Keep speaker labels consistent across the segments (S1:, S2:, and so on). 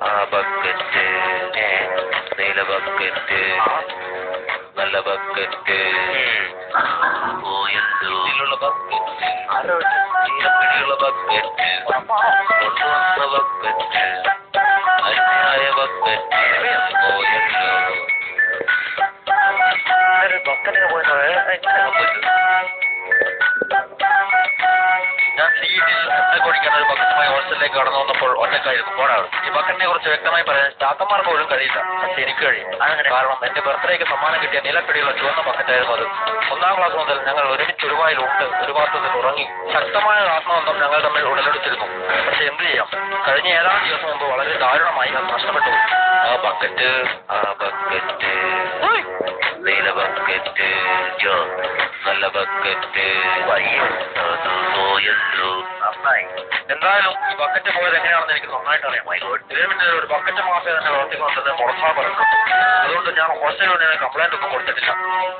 S1: ആ ബക്കറ്റ് നീല ബക്കറ്റ് നല്ല ബക്കറ്റ് പോയല്ലോ ഇതിലുള്ള ബക്കറ്റ് നീലപ്പിടിയുള്ള ബക്കറ്റ് കൊണ്ടുവന്ന ബക്കറ്റ് അന്യായ ബക്കറ്റ് പോയല്ലോ ബക്കറ്റിന് പോയത് ഞാൻ സീറ്റിൽ കൊടിക്കാൻ ഒരു ബക്കറ്റുമായി ഹോസ്റ്റലിലേക്ക് കടന്നു വന്നപ്പോൾ ഒറ്റക്കായിരുന്നു പോടാണ്. ഈ ബക്കറ്റിനെ കുറിച്ച് വ്യക്തമായി പറയാൻ ചാത്തന്മാർക്ക് പോലും കഴിയില്ല, പക്ഷെ എനിക്ക് കഴിയും. കാരണം എന്റെ ബർത്ത്ഡേക്ക് സമ്മാനം കിട്ടിയ നീലക്കടിയുള്ള ചുവന്ന ബക്കറ്റായിരുന്നു അത്. 1ാം ക്ലാസ് മുതൽ ഞങ്ങൾ ഒരുമിച്ച് ഒരു വായിലുണ്ട്, ഒരു പാത്രത്തിൽ ഉറങ്ങി. ശക്തമായ ആത്മബന്ധം ഞങ്ങൾ തമ്മിൽ ഉടലെടുത്തിരുന്നു. പക്ഷെ എന്ത് ചെയ്യാം, കഴിഞ്ഞ ഏതാനും ദിവസം മുമ്പ് വളരെ ദാരുണമായി അത് നഷ്ടപ്പെട്ടു. ആ ബക്കറ്റ് നീല ബക്കറ്റ് നല്ല ബക്കറ്റ് പോയല്ലോ. എന്തായാലും ഈ ബക്കറ്റ് പോയത് എങ്ങനെയാണെന്ന് എനിക്ക് നന്നായിട്ട് അറിയാം. ഇതിന് ഒരു ബക്കറ്റ് മാഫിയ തന്നെ പ്രവർത്തിക്കുന്നുണ്ടെന്ന് പുറത്താ പറഞ്ഞു. അതുകൊണ്ട് ഞാൻ ഹോസ്റ്റൽ യൂണിയന് കംപ്ലൈന്റ് ഒന്നും കൊടുത്തിട്ടില്ല.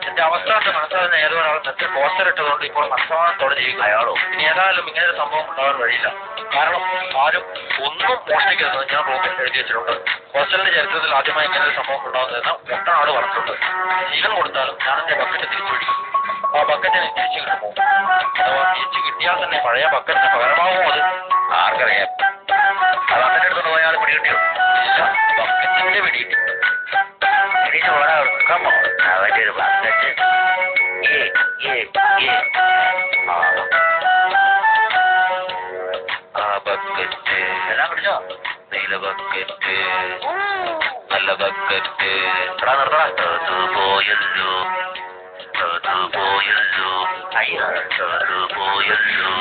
S1: എന്റെ അവസ്ഥ കൊണ്ട് മനസ്സിലാകുന്ന ഏതോ ഒരാൾ നെറ്റ് പോസ്റ്റർ ഇട്ടതുകൊണ്ട് ഇപ്പോൾ മനസ്സമാനത്തോടെ ജീവിക്കുക അയാളോ. ഇനി ഏതായാലും ഇങ്ങനെ ഒരു സംഭവം ഉണ്ടാകാൻ വഴിയില്ല. കാരണം ആരും ഒന്നും മോഷ്ടിക്കരുതെന്ന് ഞാൻ റൂമിൽ എഴുതി വെച്ചിട്ടുണ്ട്. ഹോസ്റ്റലിന്റെ ചരിത്രത്തിൽ ആദ്യമായി ഇങ്ങനെ ഒരു സംഭവം ഉണ്ടാകുന്നതെന്ന് ഒട്ടനാട് പറഞ്ഞിട്ടുണ്ട്. ജീവൻ കൊടുത്താലും ഞാൻ എന്റെ ബക്കറ്റ് തിരിച്ചു പിടിക്കും. ആ ബക്കറ്റിന് തിരിച്ചു കിട്ടുമോ, അഥവാ തിരിച്ചു കിട്ടിയാൽ തന്നെ പഴയ ബക്കറ്റിന് പകരമാകുമോ അത് ആർക്കറിയാം. അത് അങ്ങനെ എടുത്തോണ്ട് പോയാൽ പിടികിട്ടിയോ? ഇല്ല, ബക്കറ്റിന്റെ പിടികിട്ടി. തിരിച്ചു പോരാ കമ്മോ അവന്റെ ഒരു ബക്കറ്റ് ആ ബക്കറ്റ് എല്ലാം പിടിച്ചോ. നീല ബക്കറ്റ് നല്ല ബക്കറ്റ് എടാ നിർത്തടാ. പോയല്ലോ പോയല്ലോ അയ്യോ പോയല്ലോ.